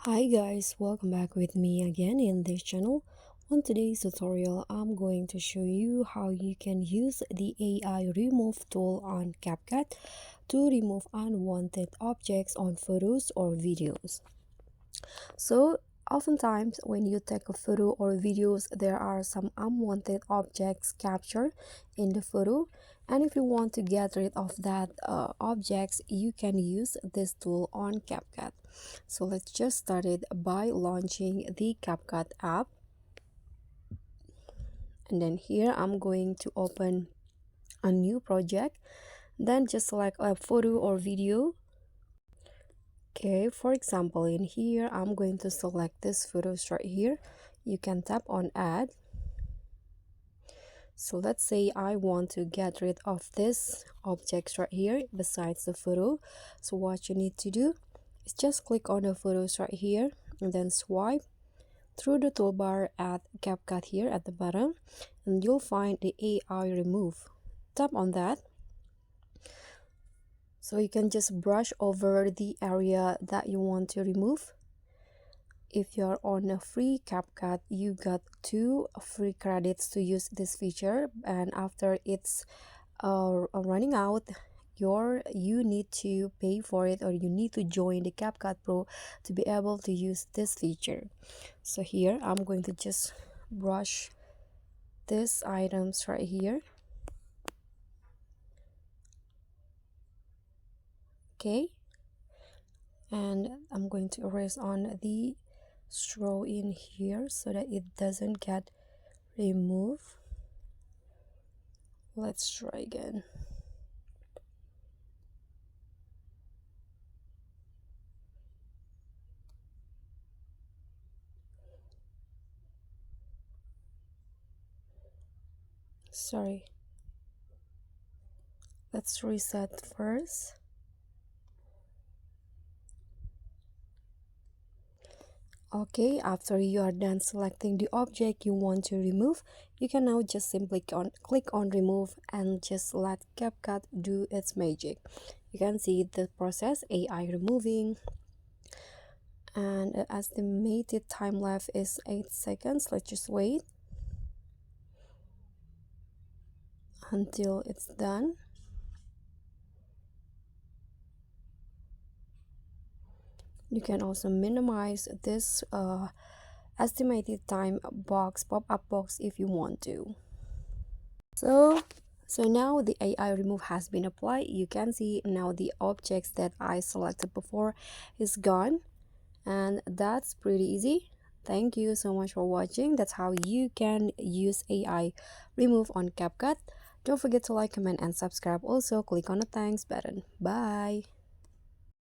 Hi guys, welcome back with me again in this channel. On today's tutorial, I'm going to show you how you can use the AI remove tool on CapCut to remove unwanted objects on photos or videos. So oftentimes when you take a photo or videos, there are some unwanted objects captured in the photo, and if you want to get rid of that objects, you can use this tool on CapCut. So let's just start it by launching the CapCut app, and then here I'm going to open a new project. Then just select a photo or video. Okay, for example, in here I'm going to select this photos right here. You can tap on add. So let's say I want to get rid of this objects right here besides the photo. So what you need to do is just click on the photos right here and then swipe through the toolbar at CapCut here at the bottom, and you'll find the AI remove. Tap on that. So you can just brush over the area that you want to remove. If you're on a free CapCut, you got 2 free credits to use this feature, and after it's running out, you need to pay for it, or you need to join the CapCut Pro to be able to use this feature. So here I'm going to just brush these items right here. Okay, and I'm going to erase on the straw in here so that it doesn't get removed. Let's try again. Sorry, let's reset first. Okay, after you are done selecting the object you want to remove, you can now just simply click on remove and just let CapCut do its magic. You can see the process AI removing, and estimated time left is 8 seconds. Let's just wait until it's done. You can also minimize this estimated time box, pop-up box, if you want to. So now the AI remove has been applied. You can see now the objects that I selected before is gone, and that's pretty easy. Thank you so much for watching. That's how you can use AI remove on CapCut. Don't forget to like, comment, and subscribe. Also click on the thanks button. Bye.